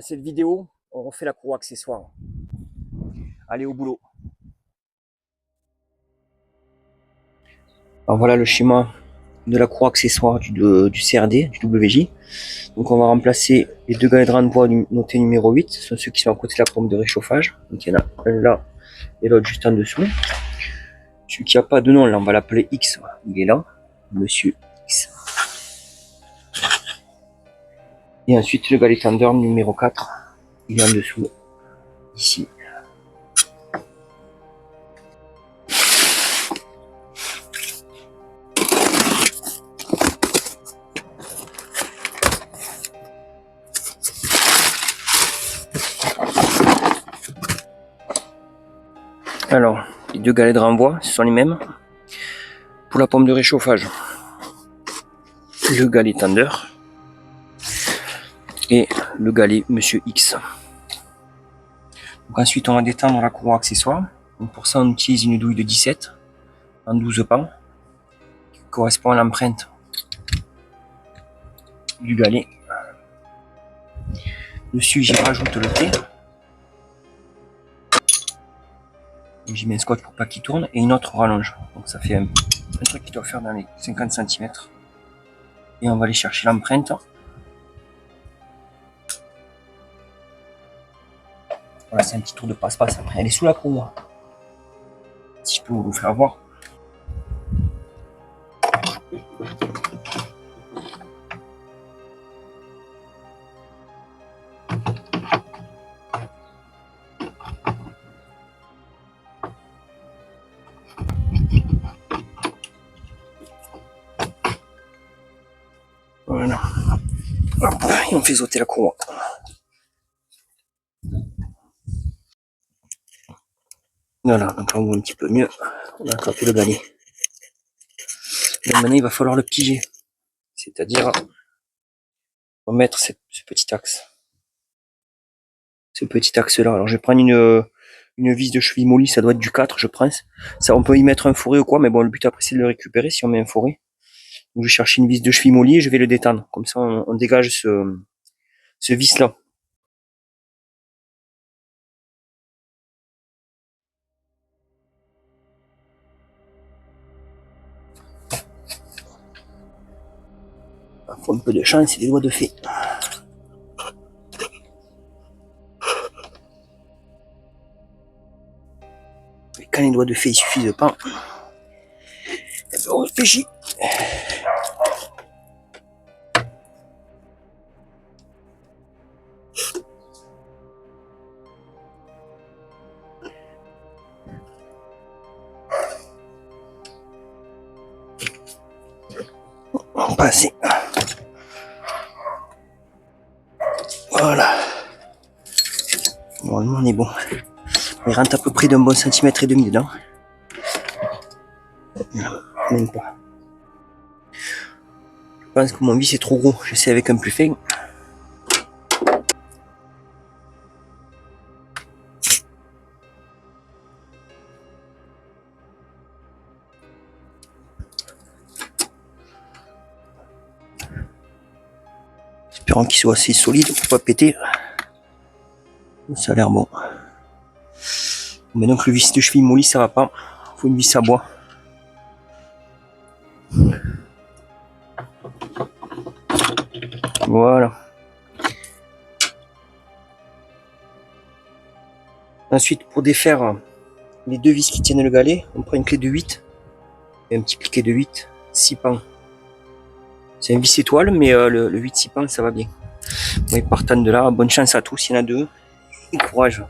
cette vidéo, on refait la cour accessoire. Allez au boulot. Alors voilà le schéma de la cour accessoire du CRD, du WJ. Donc on va remplacer les deux galets de renvoi notés numéro 8, ce sont ceux qui sont à côté de la pompe de réchauffage. Donc il y en a un là et l'autre juste en dessous. Celui qui n'a pas de nom là, on va l'appeler X, il est là, Monsieur X. Et ensuite le galet tender numéro 4, il est en dessous, ici. Alors, les deux galets de renvoi, ce sont les mêmes. Pour la pompe de réchauffage, le galet tender et le galet Monsieur X. Donc ensuite, on va détendre la courroie accessoire. Donc pour ça, on utilise une douille de 17 en 12 pans qui correspond à l'empreinte du galet. Dessus, j'y rajoute le T. J'y mets un scotch pour pas qu'il tourne et une autre rallonge. Donc ça fait un truc qui doit faire dans les 50 cm. Et on va aller chercher l'empreinte. Voilà, c'est un petit tour de passe-passe après. Elle est sous la courroie. Si je peux vous le faire voir. Voilà. Hop, et on fait sauter la courroie. Voilà, donc là on voit un petit peu mieux. On a attrapé le galet. Et maintenant il va falloir le piger. C'est-à-dire remettre ce petit axe. Ce petit axe là. Alors je vais prendre une vis de cheville molly, ça doit être du 4 je pense. Ça, on peut y mettre un fourré ou quoi, mais bon le but après c'est de le récupérer si on met un fourré. Donc je cherche une vis de cheville molly et je vais le détendre. Comme ça on dégage ce vis là. Il faut un peu de chance et des doigts de fée. Et quand les doigts de fée ils suffisent pas, on réfléchit. On passe. Voilà. Normalement on est bon. Il rentre à peu près d'un bon centimètre et demi dedans. Même pas. Je pense que mon vis est trop gros. J'essaie avec un plus fin. Espérons qu'il soit assez solide pour pas péter. Ça a l'air bon. Mais donc le vis de cheville molly ça va pas. Il faut une vis à bois. Voilà. Ensuite pour défaire les deux vis qui tiennent le galet, on prend une clé de 8 et un petit piquet de 8, 6 pans. C'est un vis étoile mais le 8-6 pans ça va bien. Bon, partant de là, bonne chance à tous, il y en a deux. Et courage.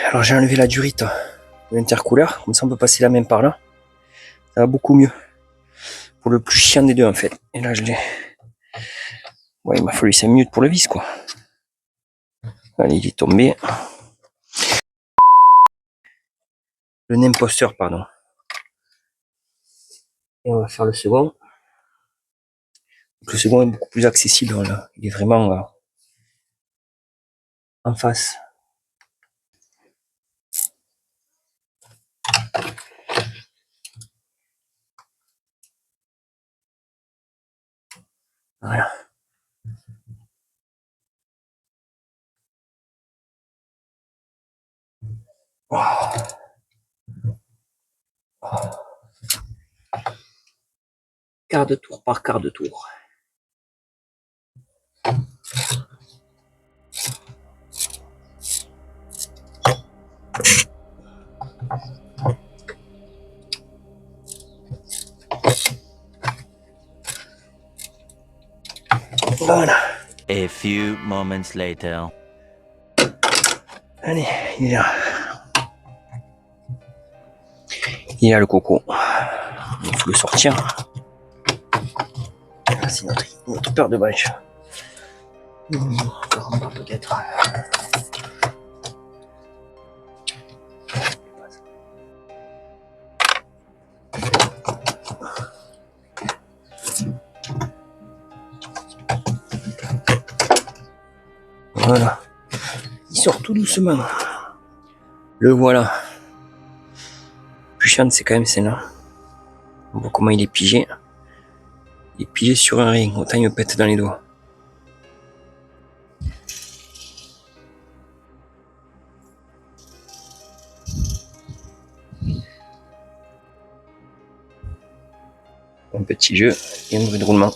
Alors j'ai enlevé la durite de l'intercouleur, comme ça on peut passer la main par là. Ça va beaucoup mieux. Pour le plus chiant des deux en fait. Et là je l'ai. Ouais, il m'a fallu 5 minutes pour le vis quoi. Allez, il est tombé. Le imposteur, pardon. Et on va faire le second. Donc, le second est beaucoup plus accessible là. Il est vraiment en face. Voilà. Quart de tour par quart de tour. Voilà. A few moments later. Allez, il est là. Il est là le coco. Il faut le sortir. C'est notre paire de bâches. Encore un peut-être. Voilà. Il sort tout doucement. Le voilà. Le plus chiant, c'est quand même celle-là. On voit comment il est pigé. Il est pigé sur un ring. Autant il me pète dans les doigts. Un petit jeu et un bruit de roulement.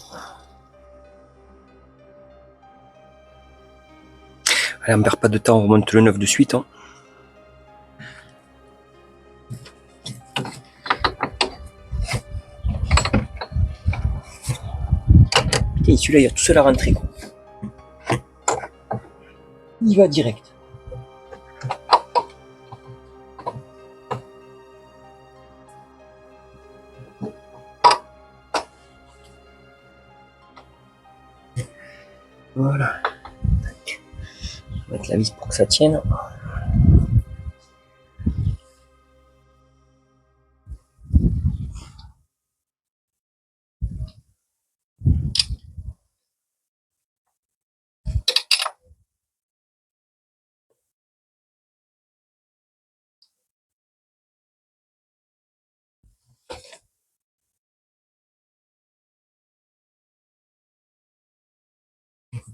Allez, on perd pas de temps, on remonte le 9 de suite. Hein. Putain, celui-là, il a tout seul à rentrer. Quoi. Il va direct. Voilà. On va mettre la vis pour que ça tienne.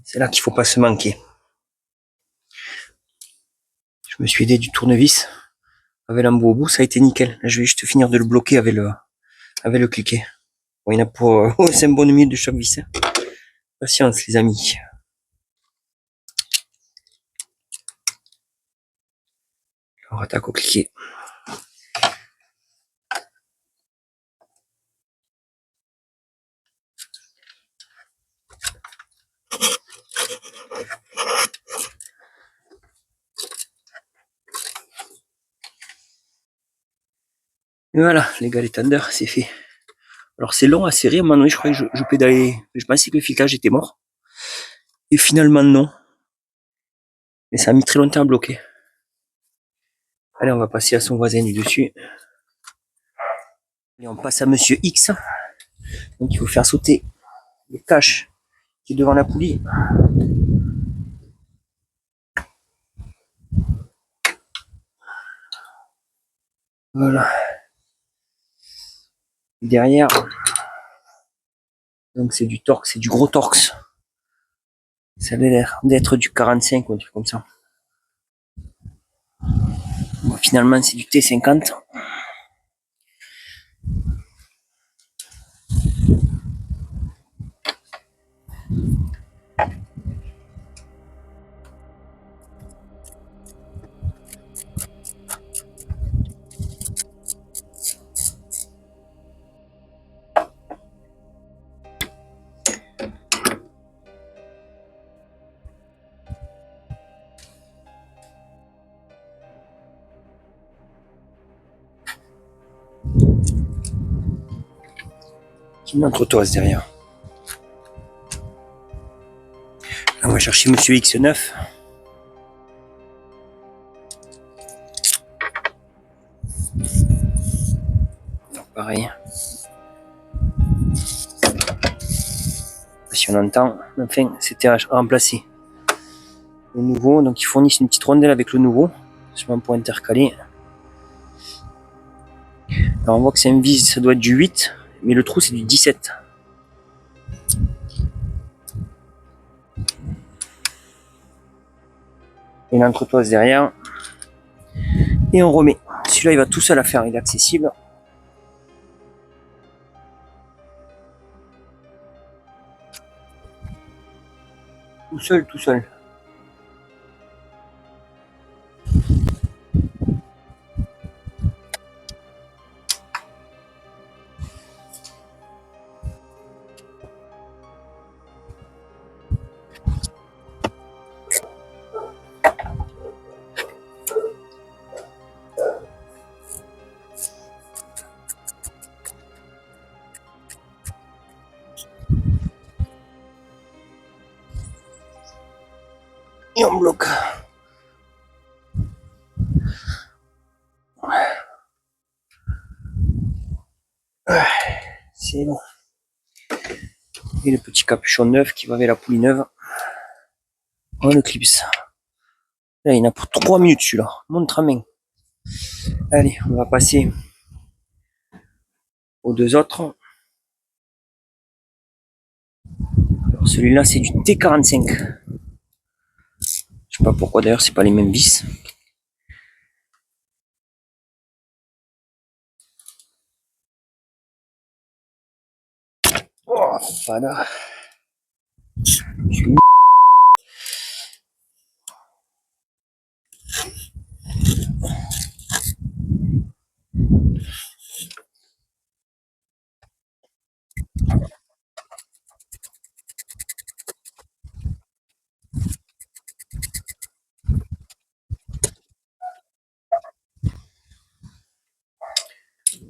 C'est là qu'il faut pas se manquer. Je me suis aidé du tournevis avec l'embout au bout, ça a été nickel. Là, je vais juste finir de le bloquer avec le cliquet. Bon, il y en a pour 5 bonnes minutes de chaque vis. Hein. Patience, les amis. On attaque au cliquet. Et voilà, les gars, les tenders, c'est fait. Alors c'est long à serrer, à un moment donné, je croyais que je pédalais. Je pensais que le filetage était mort. Et finalement non. Mais ça a mis très longtemps à bloquer. Allez, on va passer à son voisin du dessus. Et on passe à Monsieur X. Donc il faut faire sauter le cache qui est devant la poulie. Voilà. Derrière, donc c'est du Torx, c'est du gros Torx. Ça avait l'air d'être du 45 ou un truc comme ça. Bon, finalement, c'est du T50. Qui est notre toise derrière. Là, on va chercher Monsieur X9. Donc, pareil. Si on entend, enfin, c'était à remplacer le nouveau. Donc, ils fournissent une petite rondelle avec le nouveau, seulement pour intercaler. Alors, on voit que c'est un vis, ça doit être du 8, mais le trou c'est du 17. Et l'entretoise derrière, Et on remet. Celui-là, il va tout seul à faire, il est accessible. Tout seul, tout seul. Et on bloque. C'est bon. Et le petit capuchon neuf qui va avec la poulie neuve. On le clipse. Là, il y en a pour 3 minutes celui-là. Montre à main. Allez, on va passer aux deux autres. Alors, celui-là, c'est du T45. Je sais pas pourquoi d'ailleurs, c'est pas les mêmes vis. Oh, voilà.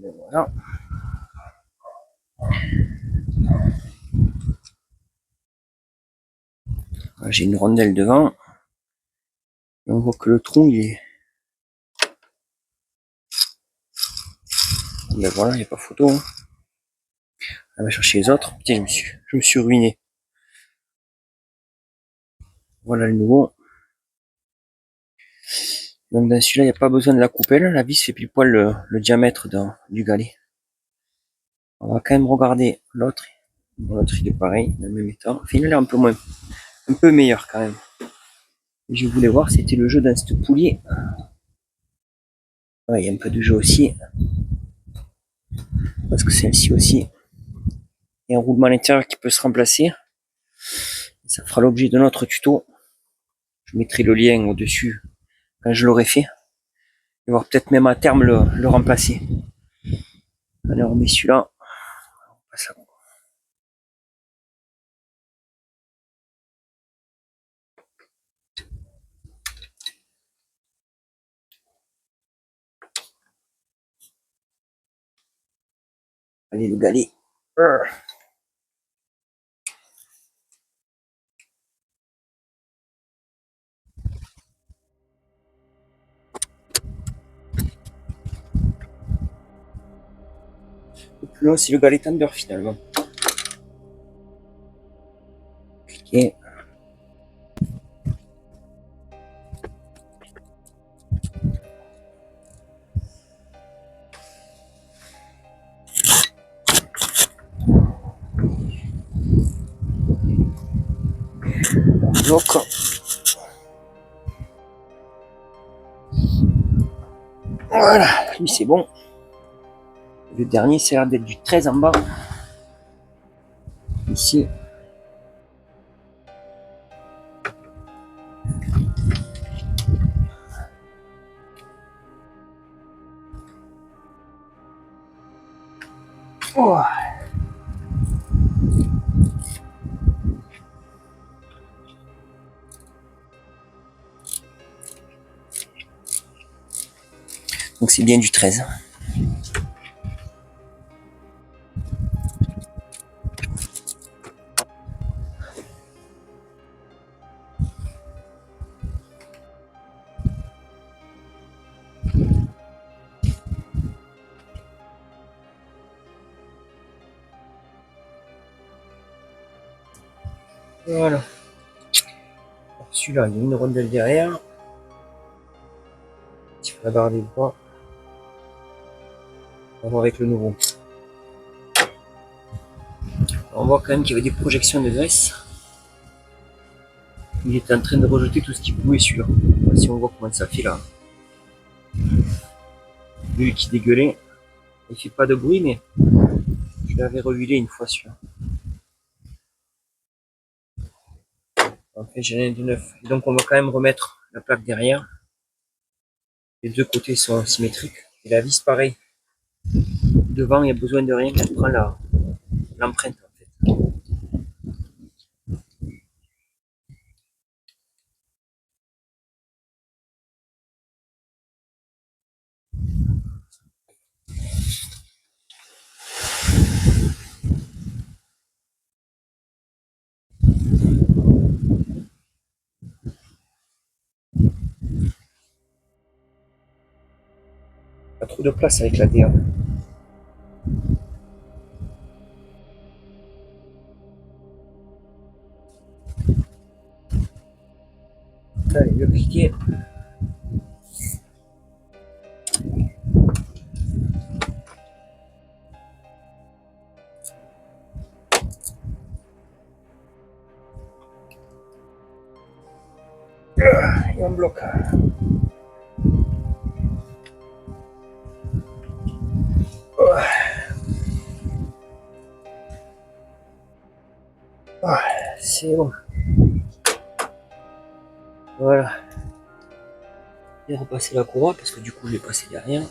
Voilà. J'ai une rondelle devant. Et on voit que le tronc, il est... Ben voilà, il n'y a pas photo. Hein. On va chercher les autres. Putain, je me suis ruiné. Voilà le nouveau. Donc dans celui-là, il n'y a pas besoin de la coupelle. La vis fait pile poil le diamètre du galet. On va quand même regarder l'autre. Bon, l'autre, il est pareil, dans le même état. Enfin, il a l'air un peu meilleur quand même. Et je voulais voir, c'était le jeu dans cette poulie. Ouais, il y a un peu de jeu aussi. Parce que celle-ci aussi, il y a un roulement à l'intérieur qui peut se remplacer. Ça fera l'objet de notre tuto. Je mettrai le lien au-dessus quand je l'aurai fait. Et voir peut-être même à terme le remplacer. Allez, on remet celui-là. On passe à... Allez, le galet. Le plus long, c'est le galet tender finalement. Cliquez. Donc, voilà, lui c'est bon. Le dernier, c'est l'air d'être du 13 en bas. Ici. Oh. Donc c'est bien du 13. Voilà. Celui-là, il y a une rondelle derrière. Tu peux la barre des bois. On va voir avec le nouveau. On voit quand même qu'il y avait des projections de graisse. Il était en train de rejeter tout ce qu'il pouvait celui-là. Si on voit comment ça fait là. bulle qui dégueulait. Il fait pas de bruit, mais je l'avais rehuilé une fois celui-là. En fait, j'ai rien de neuf. Et donc, on va quand même remettre la plaque derrière. Les deux côtés sont symétriques. Et la vis, pareil. Devant, il n'y a besoin de rien. Elle prend l'empreinte, en fait. Pas trop de place avec la DA. Allez, le cliquer. Et on bloque. C'est bon. Voilà. Et repasser la courroie parce que du coup je l'ai passé derrière.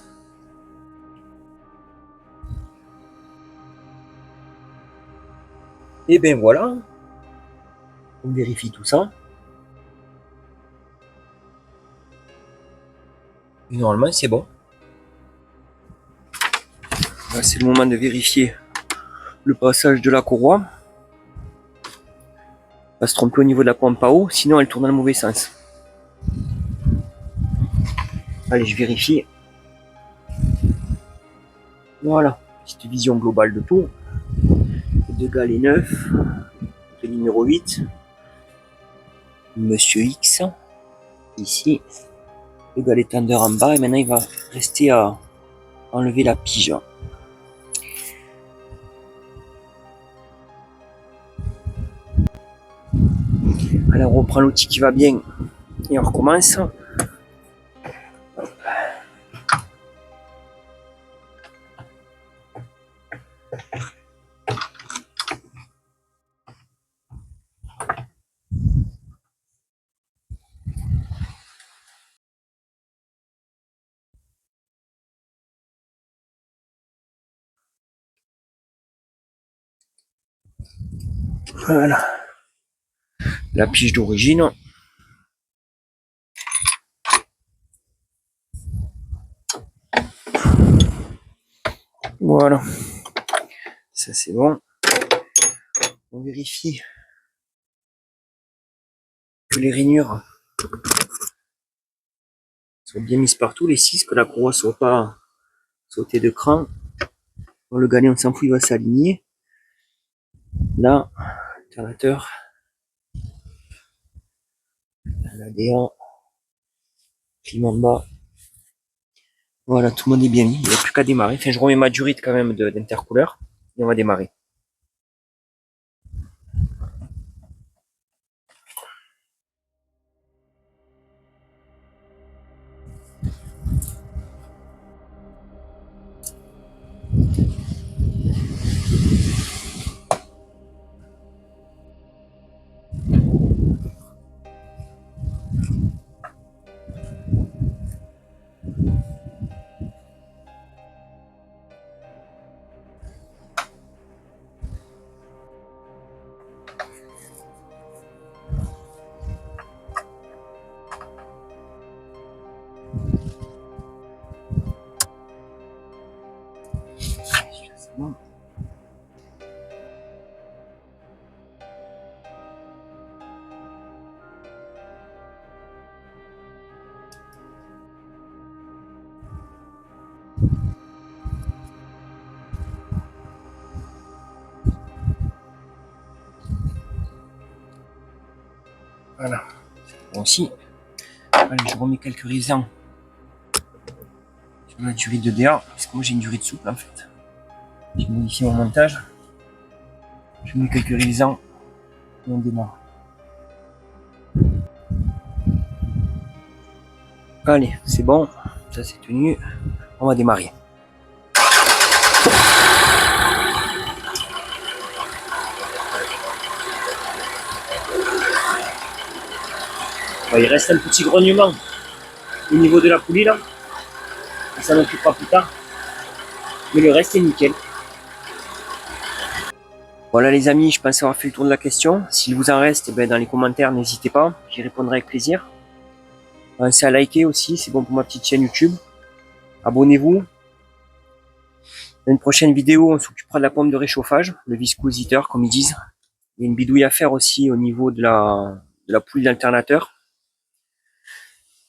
Et ben voilà. On vérifie tout ça. Et normalement c'est bon. Là c'est le moment de vérifier le passage de la courroie. Elle va se tromper au niveau de la pompe à eau, sinon elle tourne dans le mauvais sens. Allez, je vérifie. Voilà, petite vision globale de tout. Les deux galets neufs, le numéro 8, Monsieur X, ici, le galet tendeur en bas, et maintenant il va rester à enlever la pige. Allez, on reprend l'outil qui va bien et on recommence. Voilà, la pige d'origine. Voilà, ça c'est bon. On vérifie que les rainures sont bien mises partout, les 6, que la courroie soit pas sautée de cran. Bon, le galet on s'en fout, il va s'aligner. Là, alternateur, la DA, clim en bas. Voilà, tout le monde est bien mis, il n'y a plus qu'à démarrer. Enfin, je remets ma durite quand même d'intercouleur et on va démarrer. Voilà, bon aussi. Allez, je remets quelques raisins sur la durite de DA, parce que moi j'ai une durite souple en fait. J'ai modifié mon montage. Je mets quelques raisins et on démarre. Allez, c'est bon, ça c'est tenu. On va démarrer. Bon, il reste un petit grognement au niveau de la poulie là. Ça s'en occupera plus tard. Mais le reste est nickel. Voilà les amis, je pense avoir fait le tour de la question. S'il vous en reste, dans les commentaires, n'hésitez pas. J'y répondrai avec plaisir. Pensez à liker aussi, c'est bon pour ma petite chaîne YouTube. Abonnez-vous. Dans une prochaine vidéo, on s'occupera de la pompe de réchauffage, le viscositeur comme ils disent. Il y a une bidouille à faire aussi au niveau de la poulie d'alternateur.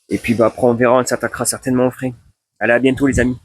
Et puis après on verra, on s'attaquera certainement au frein. Allez, à bientôt les amis.